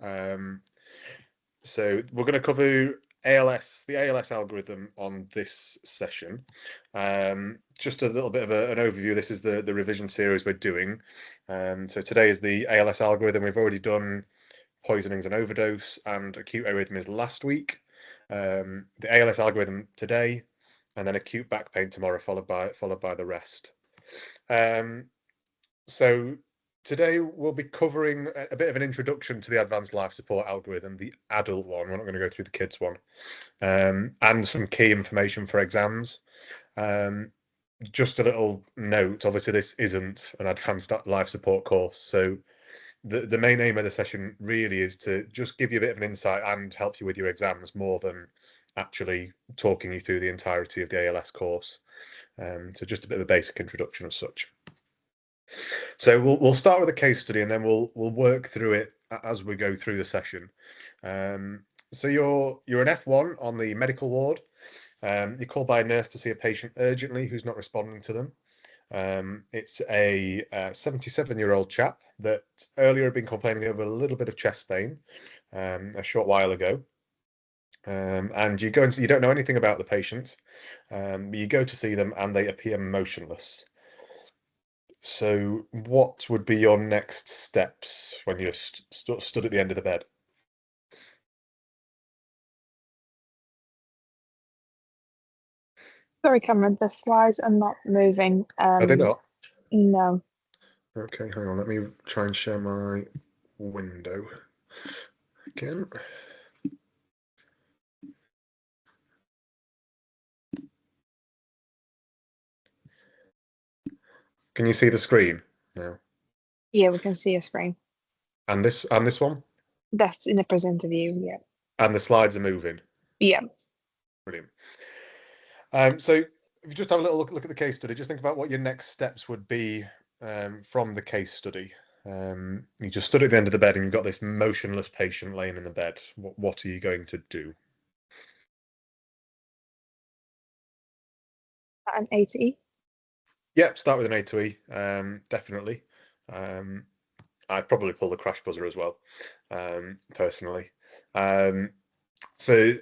So we're going to cover ALS, the ALS algorithm on this session. Just a little bit of an overview. This is the revision series we're doing. So today is the ALS algorithm. We've already done poisonings and overdose and acute arrhythmias last week. The ALS algorithm today, and then acute back pain tomorrow, followed by the rest. So today we'll be covering a bit of an introduction to the advanced life support algorithm, the adult one. We're not going to go through the kids one, and some key information for exams. Just a little note, obviously this isn't an advanced life support course, so the main aim of the session really is to just give you a bit of an insight and help you with your exams more than actually talking you through the entirety of the ALS course. So just a bit of a basic introduction as such. So we'll start with a case study and then we'll work through it as we go through the session. So you're an F1 on the medical ward. You're called by a nurse to see a patient urgently who's not responding to them. It's a 77-year-old chap that earlier had been complaining of a little bit of chest pain a short while ago. And you go and you don't know anything about the patient. You go to see them and they appear motionless. So what would be your next steps when you're stood at the end of the bed? Sorry, Cameron, the slides are not moving. Are they not? No. Okay, hang on. Let me try and share my window again. Can you see the screen now? Yeah, we can see your screen. And this one? That's in the presenter view, yeah. And the slides are moving. Yeah. Brilliant. So if you just have a little look at the case study, just think about what your next steps would be from the case study. You just stood at the end of the bed and you've got this motionless patient laying in the bed. What are you going to do? An A to E? Yep, start with an A to E, definitely. I'd probably pull the crash buzzer as well, personally. So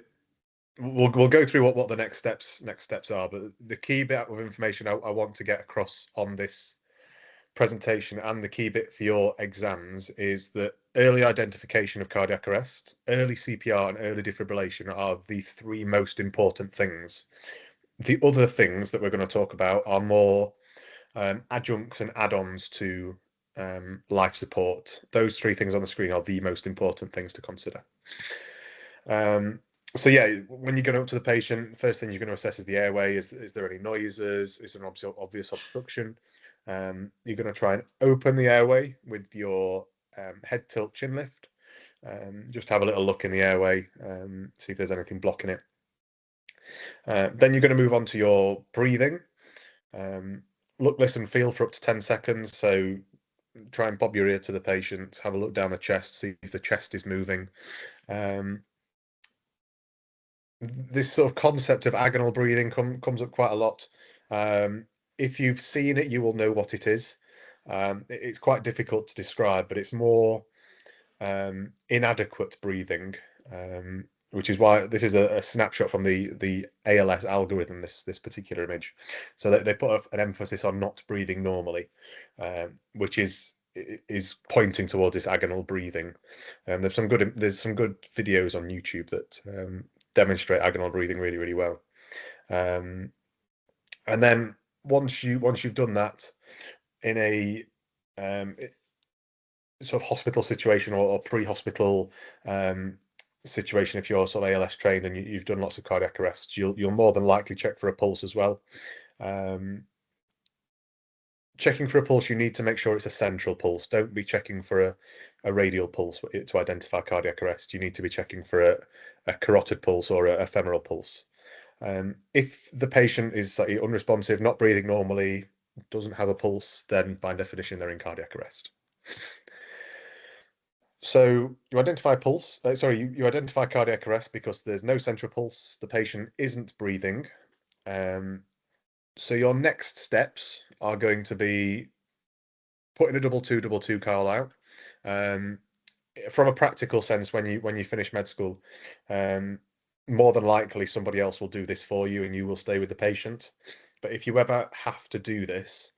we'll go through what the next steps are, but the key bit of information I want to get across on this presentation and the key bit for your exams is that early identification of cardiac arrest, early CPR, and early defibrillation are the three most important things. The other things that we're going to talk about are more adjuncts and add-ons to life support. Those three things on the screen are the most important things to consider. So yeah, when you go up to the patient, first thing you're going to assess is the airway. Is there any noises? Is there an obvious obstruction? You're going to try and open the airway with your head tilt chin lift. Just have a little look in the airway, see if there's anything blocking it. Then you're going to move on to your breathing. Look, listen, feel for up to 10 seconds. So try and bob your ear to the patient, have a look down the chest, see if the chest is moving. This sort of concept of agonal breathing comes up quite a lot. If you've seen it, you will know what it is. It's quite difficult to describe, but it's more inadequate breathing, which is why this is a snapshot from the ALS algorithm, this particular image. So they put an emphasis on not breathing normally, which is pointing towards this agonal breathing. There's some good videos on YouTube that demonstrate agonal breathing really, really well. And then once you've done that in a sort of hospital situation or pre-hospital situation, if you're sort of ALS trained and you've done lots of cardiac arrests, you'll more than likely check for a pulse as well. Checking for a pulse, you need to make sure it's a central pulse. Don't be checking for a radial pulse to identify cardiac arrest. You need to be checking for a carotid pulse or a femoral pulse. If the patient is unresponsive, not breathing normally, doesn't have a pulse, then by definition they're in cardiac arrest. So you identify you identify cardiac arrest because there's no central pulse, the patient isn't breathing. So your next steps are going to be putting a double two Carl out. from a practical sense, when you finish med school, more than likely somebody else will do this for you, and you will stay with the patient. But if you ever have to do this,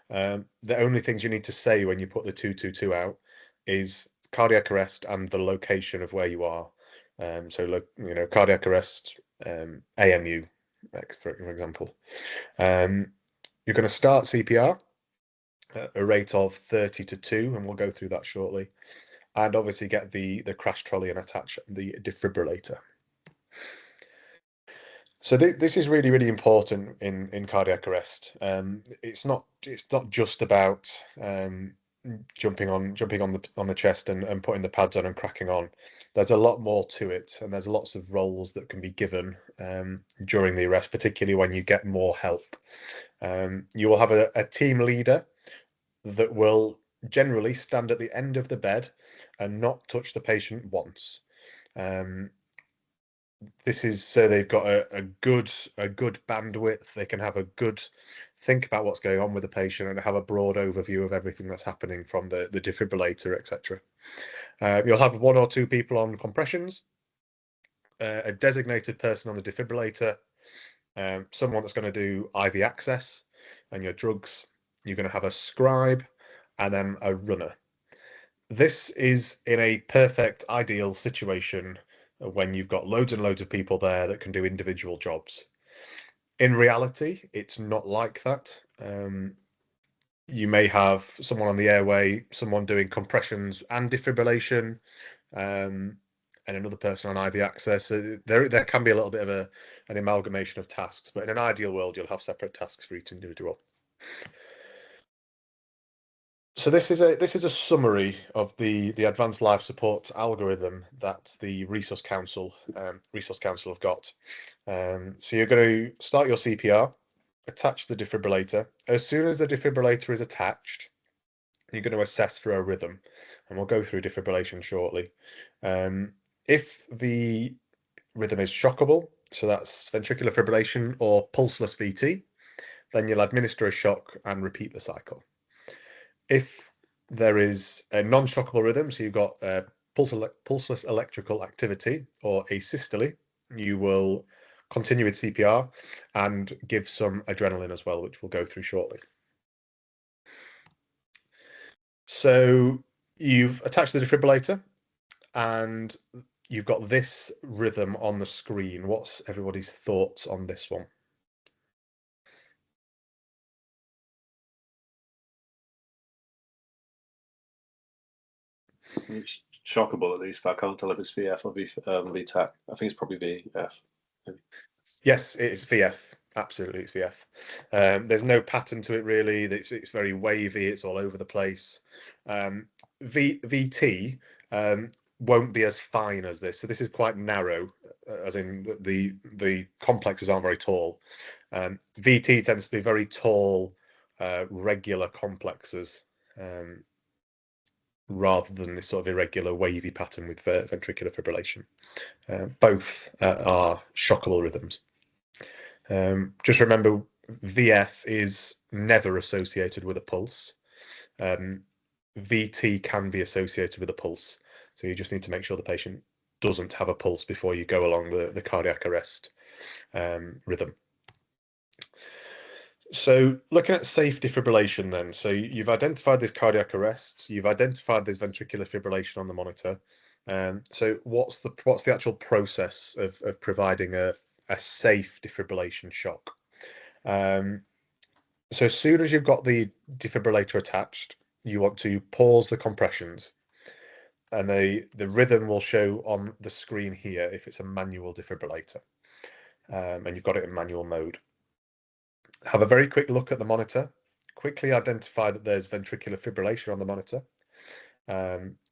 the only things you need to say when you put the 222 out is cardiac arrest and the location of where you are. So, look, cardiac arrest, AMU, for example. You're going to start CPR at a rate of 30 to 2, and we'll go through that shortly. And obviously get the crash trolley and attach the defibrillator. So this is really, really important in cardiac arrest. It's not just about jumping on the chest and putting the pads on and cracking on. There's a lot more to it, and there's lots of roles that can be given during the arrest, particularly when you get more help. You will have a team leader that will generally stand at the end of the bed and not touch the patient once. This is so they've got a good bandwidth. They can have a good think about what's going on with the patient and have a broad overview of everything that's happening from the defibrillator, etc. You'll have 1 or 2 people on compressions, a designated person on the defibrillator, someone that's going to do IV access and your drugs. You're going to have a scribe and then a runner. This is in a perfect, ideal situation when you've got loads and loads of people there that can do individual jobs. In reality, it's not like that. You may have someone on the airway, someone doing compressions and defibrillation, and another person on IV access. There can be a little bit of an amalgamation of tasks, but in an ideal world, you'll have separate tasks for each individual. So this is a summary of the advanced life support algorithm that the Resource Council have got. So you're going to start your CPR, attach the defibrillator. As soon as the defibrillator is attached, you're going to assess for a rhythm, and we'll go through defibrillation shortly. If the rhythm is shockable, so that's ventricular fibrillation or pulseless VT, then you'll administer a shock and repeat the cycle. If there is a non-shockable rhythm, so you've got pulseless electrical activity or asystole, you will continue with CPR and give some adrenaline as well, which we'll go through shortly. So you've attached the defibrillator and you've got this rhythm on the screen. What's everybody's thoughts on this one? It's shockable at least, but I can't tell if it's VF or VTAC. I think it's probably VF. Yes, it's VF. Absolutely, it's VF. There's no pattern to it really. It's very wavy. It's all over the place. VT won't be as fine as this. So this is quite narrow, as in the complexes aren't very tall. VT tends to be very tall, regular complexes, rather than this sort of irregular wavy pattern with ventricular fibrillation. Both are shockable rhythms. Just remember, VF is never associated with a pulse. VT can be associated with a pulse, so you just need to make sure the patient doesn't have a pulse before you go along the cardiac arrest rhythm. So looking at safe defibrillation then, so you've identified this cardiac arrest, you've identified this ventricular fibrillation on the monitor. So what's the actual process of providing a safe defibrillation shock? So as soon as you've got the defibrillator attached, you want to pause the compressions, and the rhythm will show on the screen here if it's a manual defibrillator, and you've got it in manual mode. Have a very quick look at the monitor, quickly identify that there's ventricular fibrillation on the monitor.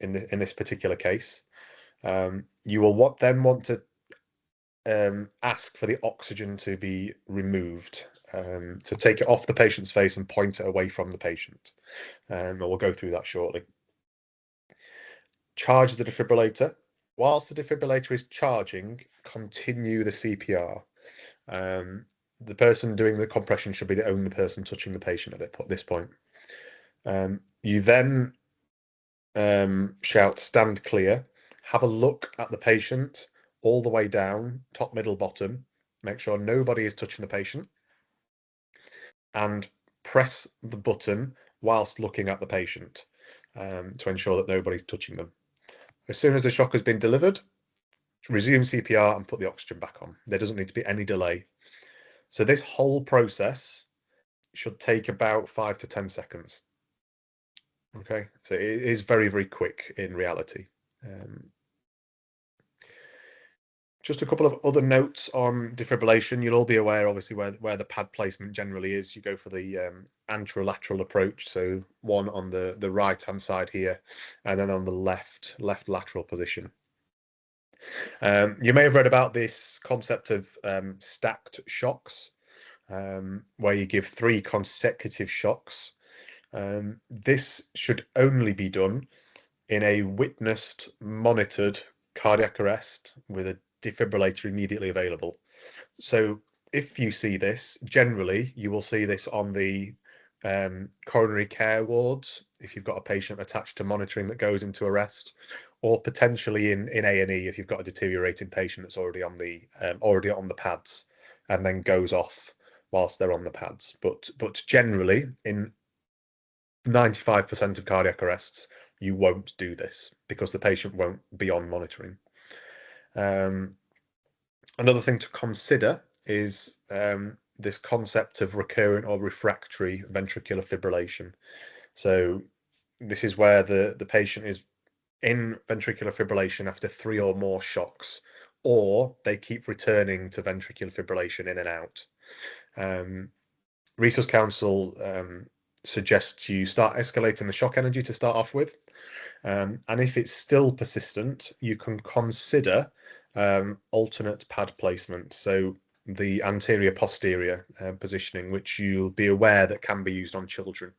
In this particular case, you will then want to ask for the oxygen to be removed. So take it off the patient's face and point it away from the patient. And we'll go through that shortly. Charge the defibrillator. Whilst the defibrillator is charging, continue the CPR. The person doing the compression should be the only person touching the patient at this point. You then shout stand clear, have a look at the patient all the way down, top, middle, bottom, make sure nobody is touching the patient, and press the button whilst looking at the patient to ensure that nobody's touching them. As soon as the shock has been delivered, resume CPR and put the oxygen back on. There doesn't need to be any delay. So this whole process should take about 5 to 10 seconds. Okay, so it is very, very quick in reality. Just a couple of other notes on defibrillation. You'll all be aware, obviously, where the pad placement generally is. You go for the anterolateral approach, so one on the right-hand side here, and then on the left lateral position. You may have read about this concept of stacked shocks, where you give 3 consecutive shocks. This should only be done in a witnessed, monitored cardiac arrest with a defibrillator immediately available. So if you see this, generally you will see this on the coronary care wards if you've got a patient attached to monitoring that goes into arrest, or potentially in A&E if you've got a deteriorating patient that's already on the pads and then goes off whilst they're on the pads. But generally, in 95% of cardiac arrests, you won't do this because the patient won't be on monitoring. Another thing to consider is this concept of recurrent or refractory ventricular fibrillation. So this is where the patient is in ventricular fibrillation after 3 or more shocks, or they keep returning to ventricular fibrillation in and out. Resource Council suggests you start escalating the shock energy to start off with. And if it's still persistent, you can consider alternate pad placement. So the anterior posterior positioning, which you'll be aware that can be used on children.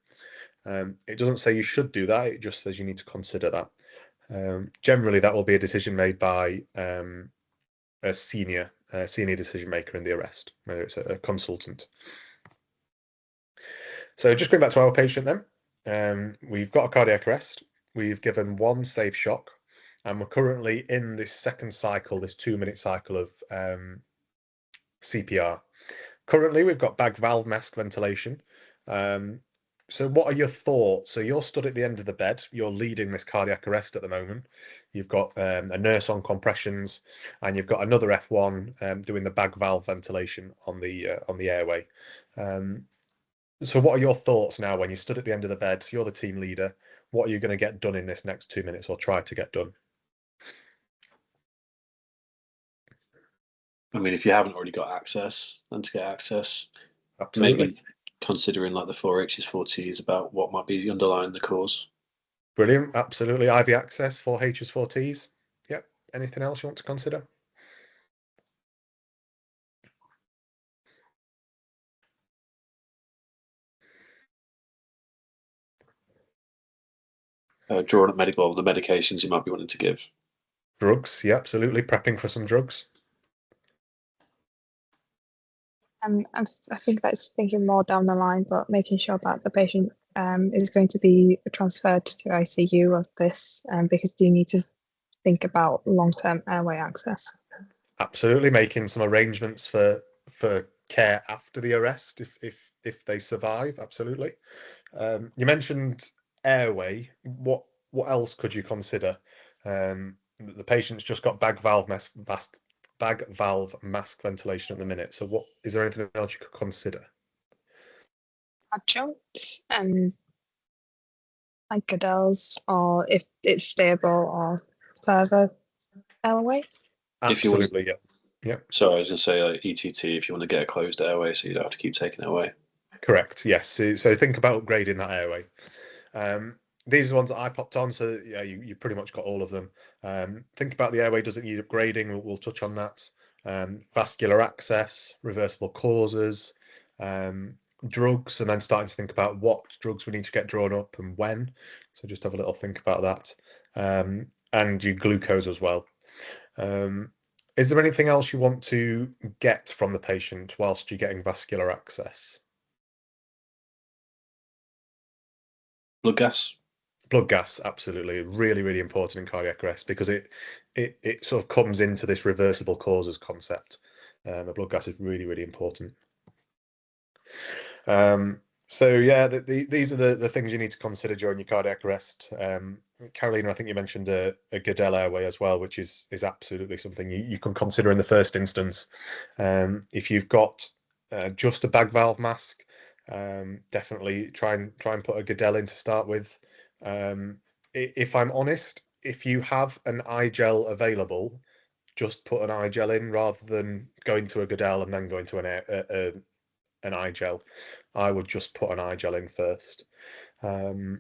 It doesn't say you should do that. It just says you need to consider that. Generally, that will be a decision made by a senior decision maker in the arrest, whether it's a consultant. So just going back to our patient then, we've got a cardiac arrest. We've given 1 safe shock, and we're currently in this second cycle, this 2-minute cycle of CPR. Currently, we've got bag valve mask ventilation. So what are your thoughts? So you're stood at the end of the bed. You're leading this cardiac arrest at the moment. You've got a nurse on compressions, and you've got another F1 doing the bag valve ventilation on the airway. So what are your thoughts now when you stood at the end of the bed? You're the team leader. What are you going to get done in this next 2 minutes, or try to get done? I mean, if you haven't already got access, then to get access, Absolutely. maybe considering like the 4H's, 4T's about what might be underlying the cause. Brilliant. Absolutely. IV access, 4H's, 4T's. Yep. Anything else you want to consider? Drawing up the medications you might be wanting to give. Drugs. Yeah, absolutely. Prepping for some drugs. I think that's thinking more down the line, but making sure that the patient is going to be transferred to ICU of this, because you need to think about long-term airway access. Absolutely. Making some arrangements for care after the arrest if they survive. Absolutely. You mentioned airway. What else could you consider? The patient's just got bag valve mask ventilation at the minute. So what is there anything else you could consider? Adjuncts and like Goodell's, or if it's stable, or further airway. Absolutely, yeah. So I was going to say like ETT if you want to get a closed airway, so you don't have to keep taking it away. Correct. Yes. So think about upgrading that airway. These are the ones that I popped on. So yeah, you pretty much got all of them. Think about the airway. Does it need upgrading? We'll touch on that. Vascular access, reversible causes, drugs, and then starting to think about what drugs we need to get drawn up and when. So just have a little think about that. And your glucose as well. Is there anything else you want to get from the patient whilst you're getting vascular access? Blood gas. Blood gas, absolutely, really, really important in cardiac arrest because it sort of comes into this reversible causes concept. The blood gas is really, really important. So yeah, these are the things you need to consider during your cardiac arrest. Carolina, I think you mentioned a Goodell airway as well, which is absolutely something you can consider in the first instance. If you've got just a bag valve mask, definitely try and put a Goodell in to start with. If I'm honest, if you have an eye gel available, just put an eye gel in rather than going to a Goodell and then going to an eye gel. I would just put an eye gel in first. They're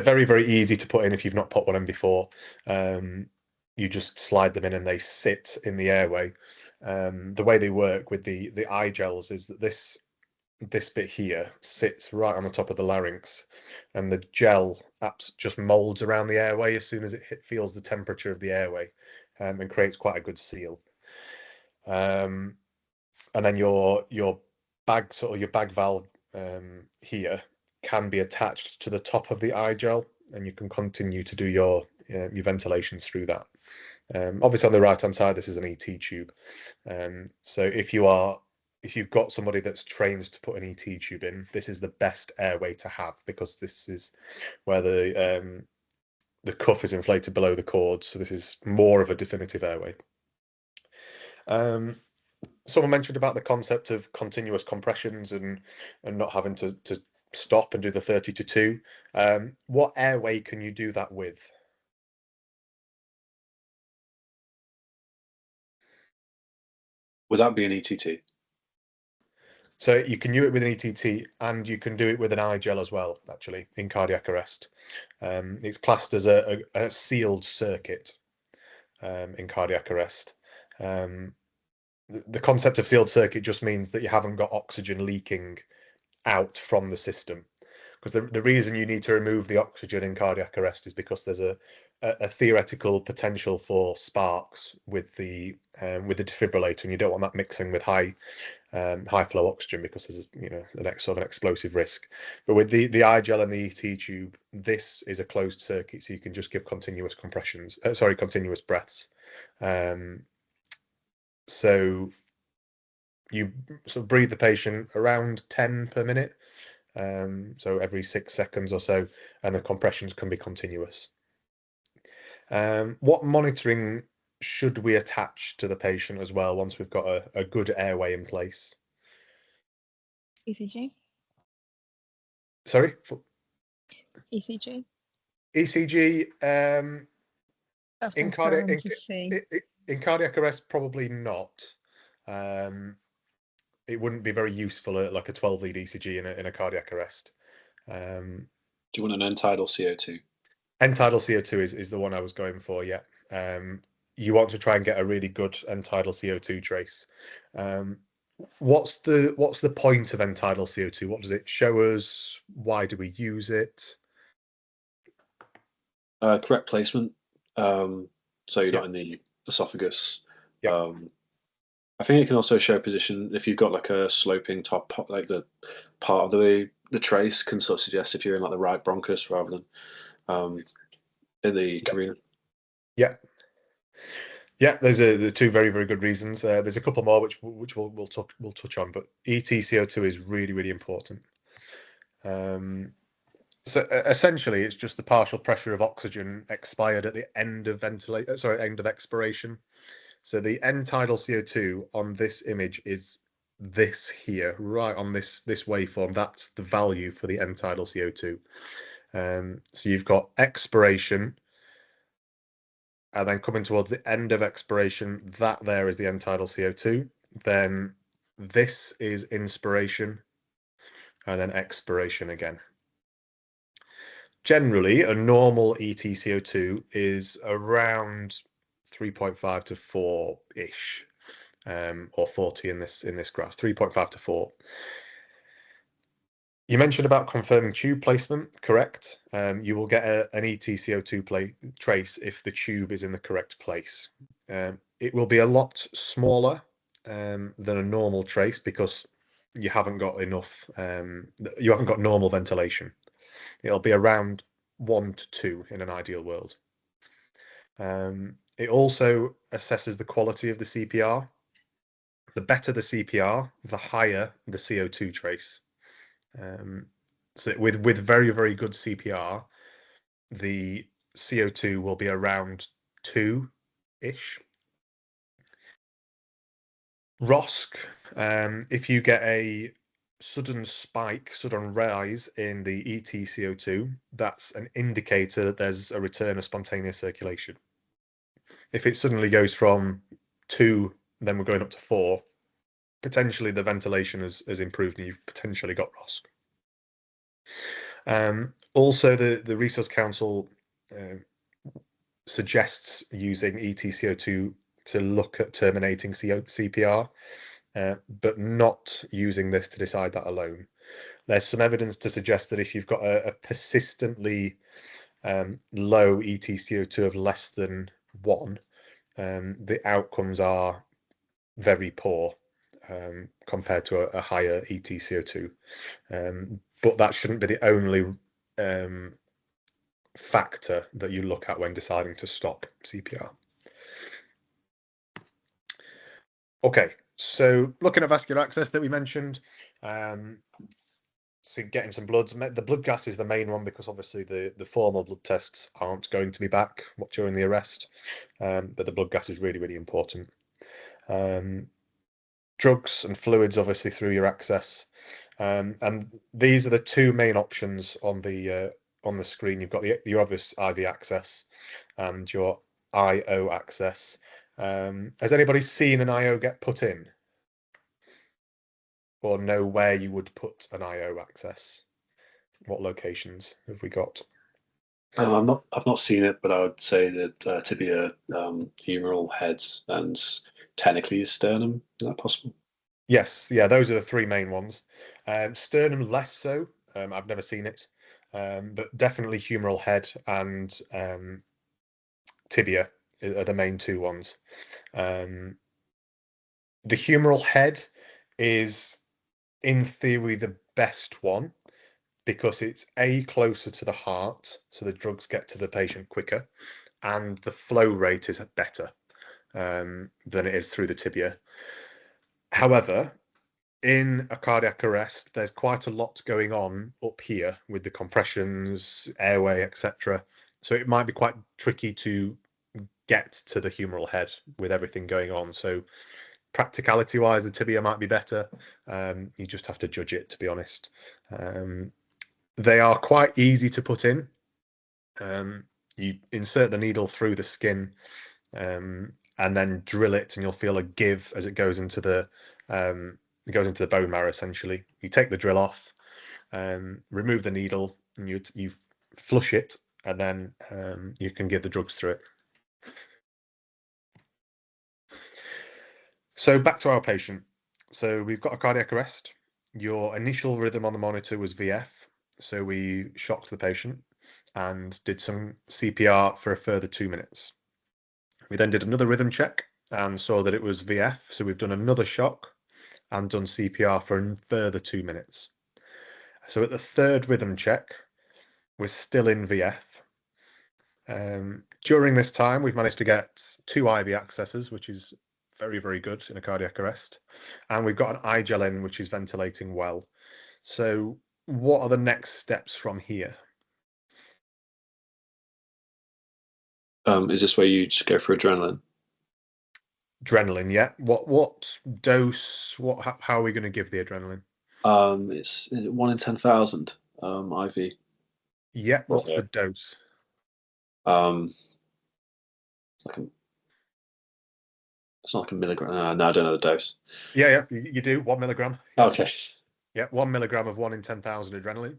very, very easy to put in if you've not put one in before. You just slide them in and they sit in the airway. The way they work with the eye gels is that this bit here sits right on the top of the larynx, and the gel just molds around the airway as soon as it feels the temperature of the airway, and creates quite a good seal. And then your bag valve here can be attached to the top of the eye gel, and you can continue to do your ventilations through that. Obviously, on the right hand side, this is an ET tube. So if you've got somebody that's trained to put an ET tube in, this is the best airway to have, because this is where the cuff is inflated below the cord. So this is more of a definitive airway. Someone mentioned about the concept of continuous compressions and not having to stop and do the 30 to 2. What airway can you do that with? Would that be an ETT? So you can do it with an ETT, and you can do it with an eye gel as well, actually, in cardiac arrest. It's classed as a sealed circuit in cardiac arrest. The concept of sealed circuit just means that you haven't got oxygen leaking out from the system. Because the reason you need to remove the oxygen in cardiac arrest is because there's a theoretical potential for sparks with the defibrillator, and you don't want that mixing with high flow oxygen, because there's the next sort of an explosive risk. But with the eye gel and the ET tube, this is a closed circuit, so you can just give continuous continuous breaths. So you sort of breathe the patient around 10 per minute, so every 6 seconds or so, and the compressions can be continuous. What monitoring should we attach to the patient as well once we've got a good airway in place? ECG. Sorry? ECG. ECG, in cardiac arrest, probably not. It wouldn't be very useful like a 12-lead ECG in a cardiac arrest. Do you want an end-tidal CO2? End-tidal CO2 is the one I was going for, yeah. You want to try and get a really good end-tidal CO2 trace. What's the point of end-tidal CO2? What does it show us? Why do we use it? Correct placement. So you're not in the esophagus. Yeah. I think it can also show position if you've got like a sloping top, like the part of the trace can sort of suggest if you're in like the right bronchus rather than in the carina. Yeah. Yeah, those are the two very, very good reasons. There's a couple more which we'll touch on, but EtCO2 is really, really important. So essentially, it's just the partial pressure of oxygen expired at the end of end of expiration. So the end tidal CO2 on this image is this here, right on this waveform. That's the value for the end tidal CO2. So you've got expiration, and then coming towards the end of expiration, that there is the end tidal CO2. Then this is inspiration, and then expiration again. Generally, a normal EtCO2 is around 3.5 to 4-ish, or 40 in this graph, 3.5 to 4. You mentioned about confirming tube placement, correct? You will get an EtCO2 trace if the tube is in the correct place. It will be a lot smaller than a normal trace because you haven't got enough, you haven't got normal ventilation. it'll be around 1 to 2 in an ideal world. It also assesses the quality of the CPR. The better the CPR, the higher the CO2 trace. So with very, very good CPR, the CO2 will be around 2-ish. ROSC, if you get a sudden spike, sudden rise in the EtCO2, that's an indicator that there's a return of spontaneous circulation. If it suddenly goes from 2, then we're going up to 4, potentially the ventilation has improved and you've potentially got ROSC. Also, the Resource Council suggests using EtCO2 to look at terminating CPR, but not using this to decide that alone. There's some evidence to suggest that if you've got a persistently low EtCO2 of less than 1, the outcomes are very poor compared to a higher EtCO2. But that shouldn't be the only factor that you look at when deciding to stop CPR. Okay, so looking at vascular access that we mentioned, so getting some bloods. The blood gas is the main one because obviously the formal blood tests aren't going to be back during the arrest, but the blood gas is really, really important. Drugs and fluids, obviously, through your access, and these are the two main options on the screen. You've got your obvious IV access and your IO access. Has anybody seen an IO get put in, or know where you would put an IO access? What locations have we got? I've not seen it, but I would say that tibia, humeral, heads, and technically sternum. Is that possible? Yes, yeah, those are the three main ones. Sternum less so. I've never seen it, but definitely humeral head and tibia are the main two ones. The humeral head is, in theory, the best one because it's closer to the heart, so the drugs get to the patient quicker, and the flow rate is better than it is through the tibia. However, in a cardiac arrest, there's quite a lot going on up here with the compressions, airway, etc. So it might be quite tricky to get to the humeral head with everything going on. So practicality wise, the tibia might be better. You just have to judge it, to be honest. They are quite easy to put in. You insert the needle through the skin and then drill it, and you'll feel a give as it goes into the bone marrow. Essentially, you take the drill off, remove the needle, and you flush it, and then you can give the drugs through it. So back to our patient. So we've got a cardiac arrest. Your initial rhythm on the monitor was VF. So we shocked the patient and did some CPR for a further 2 minutes. We then did another rhythm check and saw that it was VF. So we've done another shock and done CPR for a further 2 minutes. So at the third rhythm check, we're still in VF. During this time, we've managed to get 2 IV accesses, which is very, very good in a cardiac arrest. And we've got an iGel in, which is ventilating well. So what are the next steps from here? Is this where you just go for adrenaline? Adrenaline, yeah. What dose? How are we going to give the adrenaline? It's 1 in 10,000 IV. Yeah. What's the dose? It's not like a milligram. No, I don't know the dose. Yeah, you do 1 milligram. Okay. Yeah, 1 milligram of 1 in 10,000 adrenaline.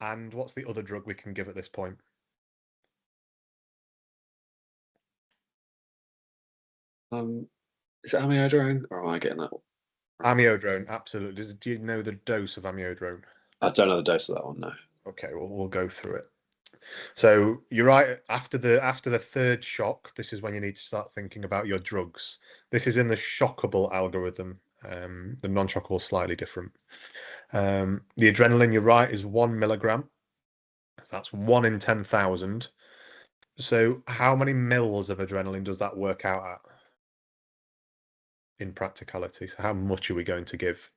And what's the other drug we can give at this point? Is it amiodarone, or am I getting that? Amiodarone, absolutely. Do you know the dose of amiodarone? I don't know the dose of that one, no. Okay, well, we'll go through it. So you're right. After the third shock, this is when you need to start thinking about your drugs. This is in the shockable algorithm. The non-shockable is slightly different. The adrenaline, you're right, is 1 milligram. That's 1 in 10,000. So how many mils of adrenaline does that work out at in practicality? So how much are we going to give?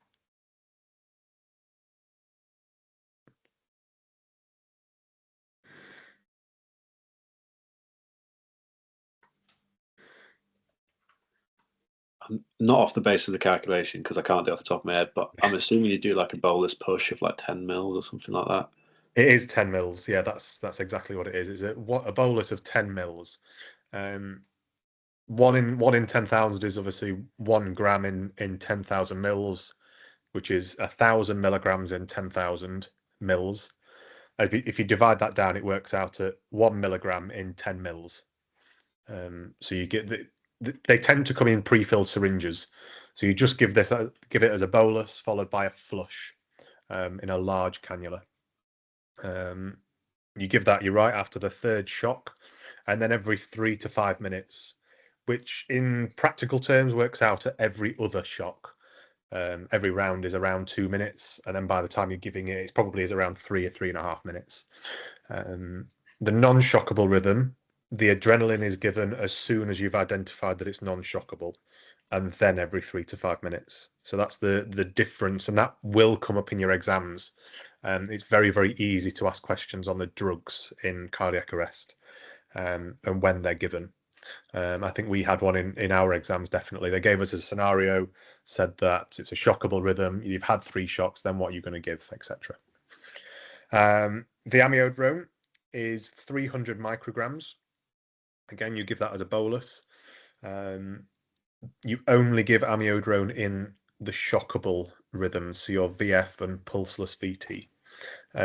I'm not off the base of the calculation because I can't do it off the top of my head, but I'm assuming you do like a bolus push of like 10 mils or something like that. It is 10 mils. Yeah, that's exactly what it is. It's a bolus of 10 mils. 1 in 10,000 is obviously 1 gram in 10,000 mils, which is 1,000 milligrams in 10,000 mils. If you divide that down, it works out at 1 milligram in 10 mils. So you get they tend to come in pre-filled syringes. So you just give it as a bolus followed by a flush in a large cannula. You give that, you're right, after the third shock, and then every 3 to 5 minutes, which in practical terms works out at every other shock. Every round is around 2 minutes, and then by the time you're giving it, it probably is around 3 or 3.5 minutes. The non-shockable rhythm, the adrenaline is given as soon as you've identified that it's non-shockable, and then every 3 to 5 minutes. So that's the difference, and that will come up in your exams. It's very, very easy to ask questions on the drugs in cardiac arrest and when they're given. I think we had one in our exams, definitely. They gave us a scenario, said that it's a shockable rhythm, you've had 3 shocks, then what are you going to give, etc. The amiodarone is 300 micrograms. Again, you give that as a bolus. You only give amiodarone in the shockable rhythms, so your VF and pulseless VT.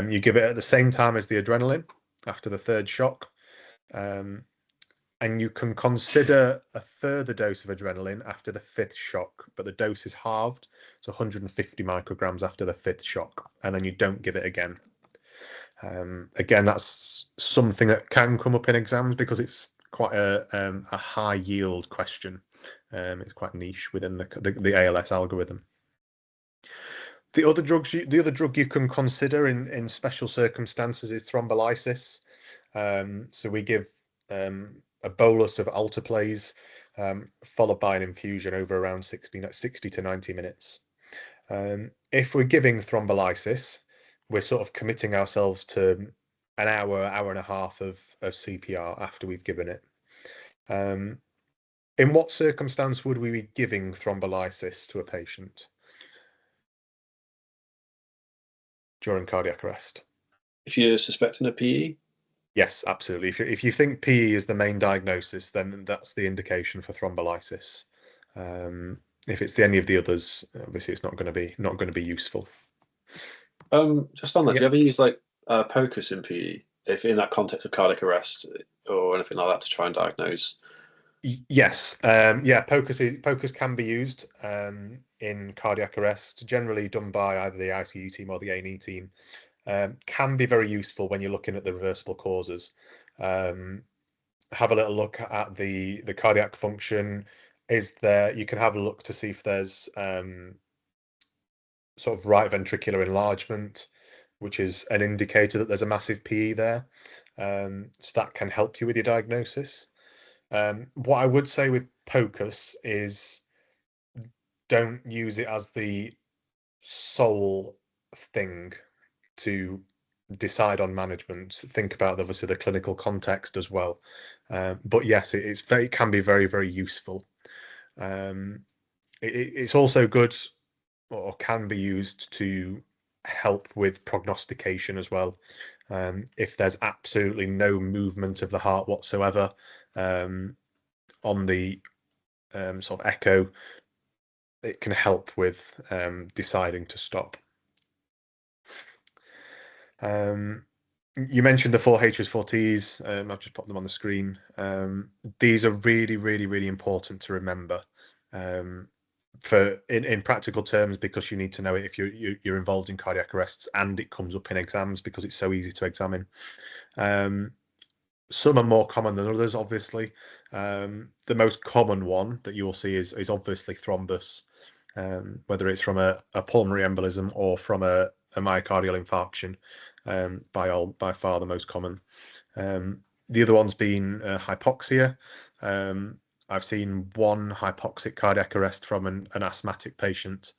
You give it at the same time as the adrenaline after the third shock. And you can consider a further dose of adrenaline after the 5th shock, but the dose is halved. It's 150 micrograms after the 5th shock, and then you don't give it again. Again, that's something that can come up in exams because it's quite a high yield question. It's quite niche within the ALS algorithm. The other drug you can consider in special circumstances is thrombolysis. So we give a bolus of alteplase followed by an infusion over around 60 to 90 minutes. If we're giving thrombolysis, we're sort of committing ourselves to an hour and a half of CPR after we've given it. In what circumstance would we be giving thrombolysis to a patient during cardiac arrest? If you're suspecting a PE? Yes, absolutely. If you think PE is the main diagnosis, then that's the indication for thrombolysis. If it's any of the others, obviously it's not going to be useful. Just on that, do you ever use like POCUS in PE, if in that context of cardiac arrest or anything like that, to try and diagnose? Yes, yeah, POCUS can be used in cardiac arrest, generally done by either the ICU team or the A&E team. Can be very useful when you're looking at the reversible causes. Have a little look at the cardiac function. You can have a look to see if there's sort of right ventricular enlargement, which is an indicator that there's a massive PE there. So that can help you with your diagnosis. What I would say with POCUS is don't use it as the sole thing to decide on management. Think about obviously the clinical context as well. But yes, it can be very, very useful. It's also good, or can be used to help with prognostication as well. If there's absolutely no movement of the heart whatsoever on the sort of echo, it can help with deciding to stop. You mentioned the 4 H's, 4 T's. I've just put them on the screen. These are really, really, really important to remember in practical terms, because you need to know it if you're involved in cardiac arrests, and it comes up in exams because it's so easy to examine. Some are more common than others, obviously. The most common one that you will see is obviously thrombus, whether it's from a pulmonary embolism or from a myocardial infarction. by far the most common. The other one's been hypoxia. I've seen one hypoxic cardiac arrest from an asthmatic patient.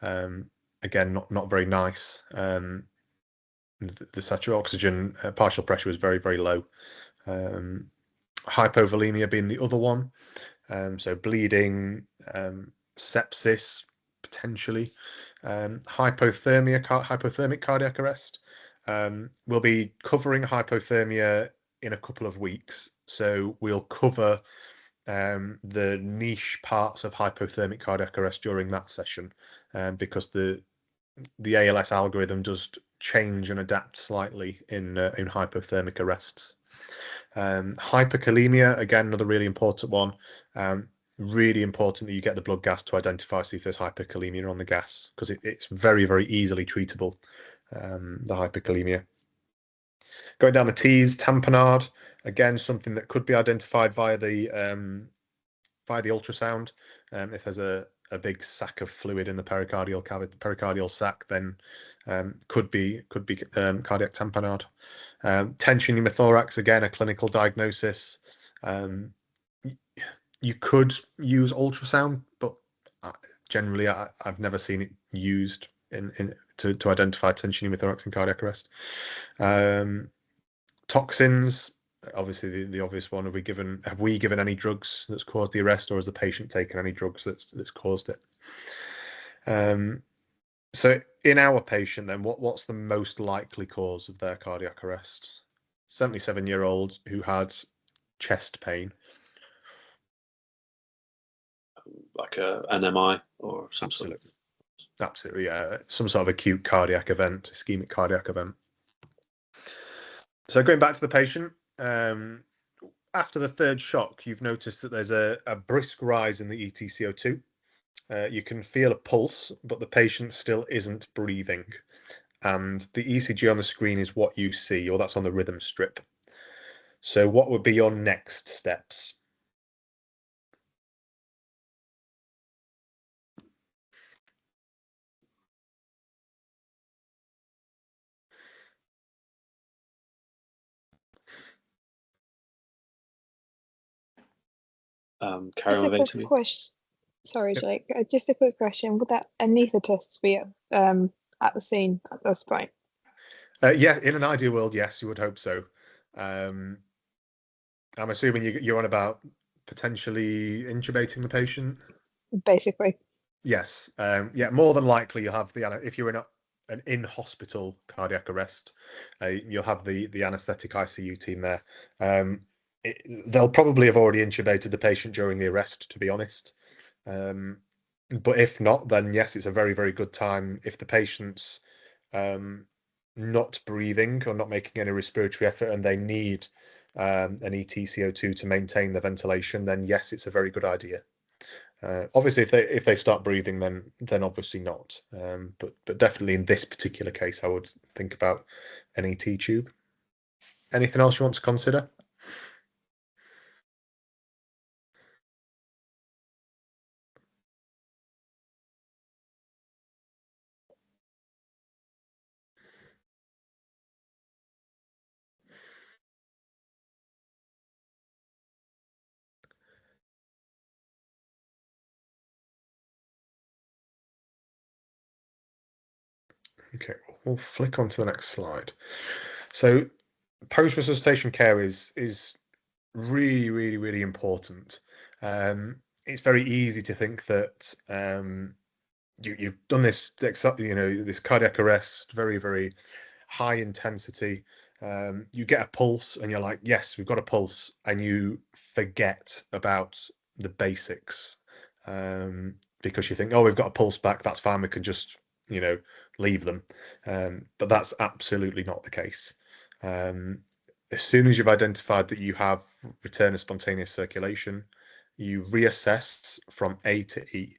Again, not very nice. The satural oxygen partial pressure was very, very low. Hypovolemia being the other one. So bleeding, sepsis, potentially. Hypothermic cardiac arrest. We'll be covering hypothermia in a couple of weeks. So we'll cover the niche parts of hypothermic cardiac arrest during that session, because the ALS algorithm does change and adapt slightly in hypothermic arrests. Hyperkalemia, again, another really important one. Really important that you get the blood gas to identify, see if there's hyperkalemia on the gas, because it's very, very easily treatable, the hyperkalemia. Going down the T's, tamponade, again, something that could be identified via the ultrasound. If there's a big sac of fluid in the pericardial cavity, pericardial sac, then could be cardiac tamponade. Tension pneumothorax, again, a clinical diagnosis. You could use ultrasound, but generally I've never seen it used to identify tension pneumothorax and cardiac arrest. Toxins, obviously the obvious one. Have we given any drugs that's caused the arrest, or has the patient taken any drugs that's caused it? So in our patient, then, what's the most likely cause of their cardiac arrest? 77-year-old who had chest pain. Like an MI or some sort of... Absolutely, yeah. Some sort of acute cardiac event, ischemic cardiac event. So going back to the patient, after the third shock, you've noticed that there's a brisk rise in the EtCO2. You can feel a pulse, but the patient still isn't breathing. And the ECG on the screen is what you see, or that's on the rhythm strip. So what would be your next steps? Carry on Just a quick question. Sorry, Yep. Jake. Just a quick question. Would that anaesthetists be at the scene at this point? Yeah, in an ideal world, yes, you would hope so. I'm assuming you're on about potentially intubating the patient. Basically. Yes. Yeah, more than likely you'll have if you're in an in-hospital cardiac arrest, you'll have the anaesthetic ICU team there. They'll probably have already intubated the patient during the arrest, to be honest. But if not, then yes, it's a very, very good time. If the patient's not breathing or not making any respiratory effort and they need an EtCO2 to maintain the ventilation, then yes, it's a very good idea. Obviously, if they start breathing, then obviously not. But definitely in this particular case, I would think about an ET tube. Anything else you want to consider? Okay, we'll flick on to the next slide. So post-resuscitation care is really, really, really important. It's very easy to think that you've done this, this cardiac arrest, very, very high intensity. You get a pulse and you're like, yes, we've got a pulse, and you forget about the basics, because you think, oh, we've got a pulse back, that's fine, we can just, leave them. But that's absolutely not the case. As soon as you've identified that you have return of spontaneous circulation, you reassess from A to E.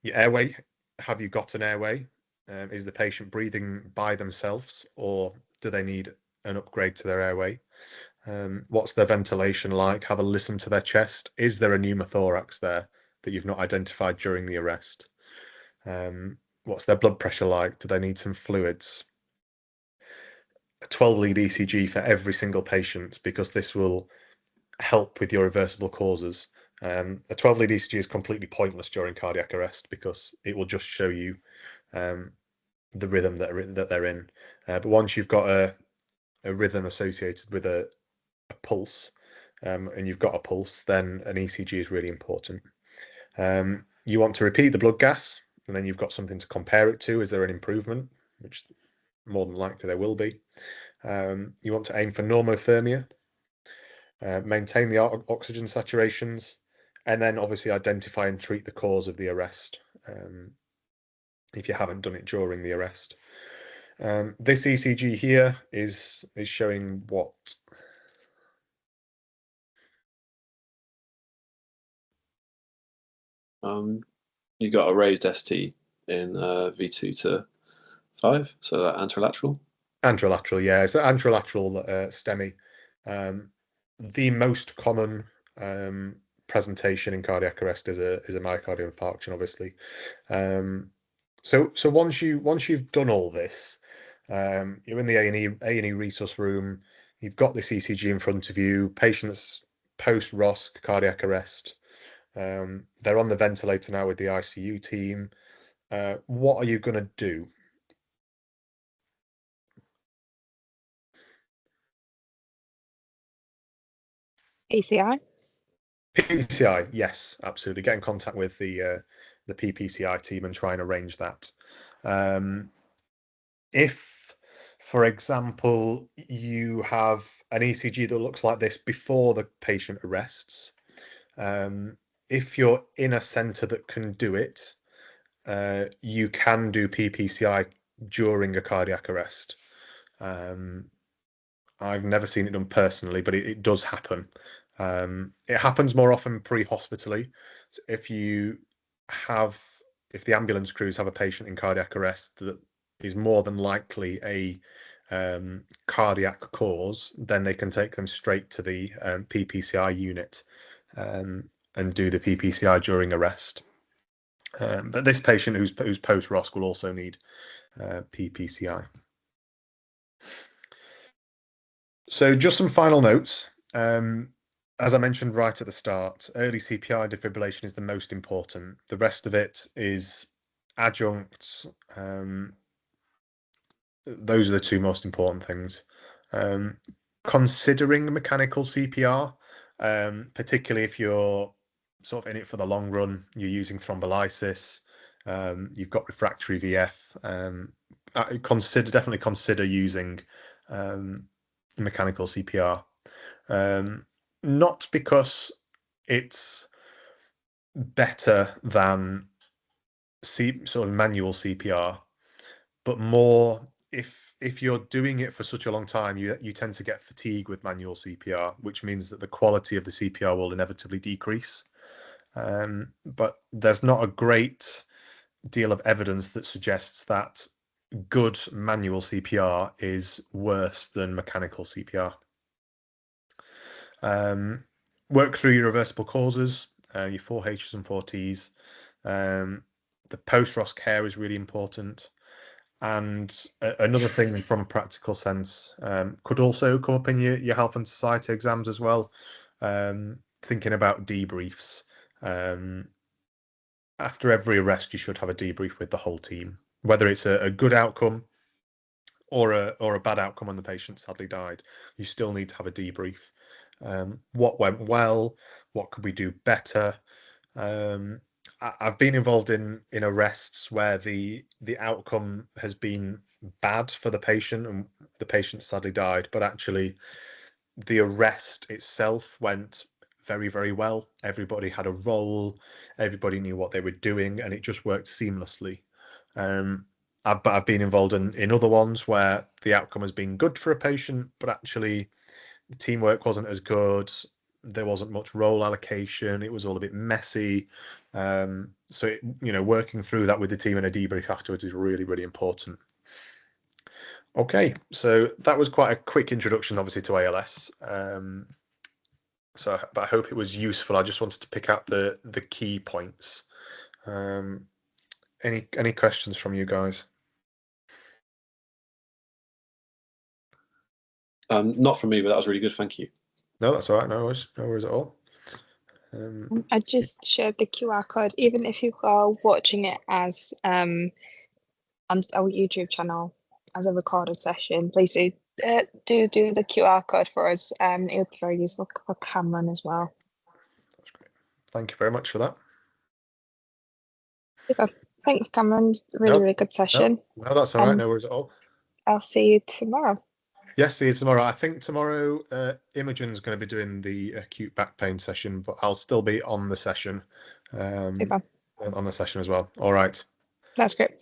Your airway, have you got an airway? Is the patient breathing by themselves, or do they need an upgrade to their airway? What's their ventilation like? Have a listen to their chest. Is there a pneumothorax there that you've not identified during the arrest? What's their blood pressure like? Do they need some fluids? a 12-lead ECG for every single patient, because this will help with your reversible causes. A 12-lead ECG is completely pointless during cardiac arrest because it will just show you the rhythm that they're in. But once you've got a rhythm associated with a pulse, and you've got a pulse, then an ECG is really important. You want to repeat the blood gas, and then you've got something to compare it to. Is there an improvement? Which more than likely there will be. You want to aim for normothermia, maintain the oxygen saturations, and then obviously identify and treat the cause of the arrest if you haven't done it during the arrest. This ECG here is showing what? You got a raised ST in V2 to 5, so that anterolateral. Anterolateral, yeah, it's an anterolateral STEMI. The most common presentation in cardiac arrest is a myocardial infarction, obviously. So once you've done all this, you're in the A&E resource room. You've got this ECG in front of you. Patients post ROSC cardiac arrest. They're on the ventilator now with the ICU team. What are you going to do? PCI? PCI, yes, absolutely. Get in contact with the PPCI team and try and arrange that. If, for example, you have an ECG that looks like this before the patient arrests, if you're in a centre that can do it, you can do PPCI during a cardiac arrest. I've never seen it done personally, but it does happen. It happens more often pre-hospitally. So if the ambulance crews have a patient in cardiac arrest that is more than likely a cardiac cause, then they can take them straight to the PPCI unit and do the PPCI during arrest. But this patient who's post-ROSC will also need PPCI. So just some final notes. As I mentioned right at the start, early CPR defibrillation is the most important. The rest of it is adjuncts. Those are the two most important things. Considering mechanical CPR, particularly if you're sort of in it for the long run, you're using thrombolysis, you've got refractory VF, definitely consider using mechanical CPR. Not because it's better than sort of manual CPR, but more if you're doing it for such a long time, you tend to get fatigue with manual CPR, which means that the quality of the CPR will inevitably decrease. But there's not a great deal of evidence that suggests that good manual CPR is worse than mechanical CPR. Work through your reversible causes, your 4Hs and 4Ts. The post-ROSC care is really important. And another thing from a practical sense could also come up in your health and society exams as well. Thinking about debriefs. After every arrest, you should have a debrief with the whole team, whether it's a good outcome or a bad outcome when the patient sadly died. You still need to have a debrief. What went well? What could we do better? I've been involved in arrests where the outcome has been bad for the patient and the patient sadly died, but actually the arrest itself went very, very well. Everybody had a role, everybody knew what they were doing, and it just worked seamlessly. I've been involved in other ones where the outcome has been good for a patient, but actually the teamwork wasn't as good. There wasn't much role allocation. It was all a bit messy. So working through that with the team and a debrief afterwards is really, really important. Okay, so that was quite a quick introduction, obviously, to ALS. But I hope it was useful. I just wanted to pick out the key points. Any questions from you guys? Not from me, but that was really good. Thank you. No, that's all right. No worries at all. I just shared the QR code. Even if you are watching it as on our YouTube channel as a recorded session, please do the QR code for us. It'll be very useful for Cameron as well. That's great. Thank you very much for that. Super. Thanks, Cameron. Really good session. No, that's all right. No worries at all. I'll see you tomorrow. Yes, see you tomorrow. I think tomorrow Imogen's going to be doing the acute back pain session, but I'll still be on the session. Super. On the session as well. All right. That's great.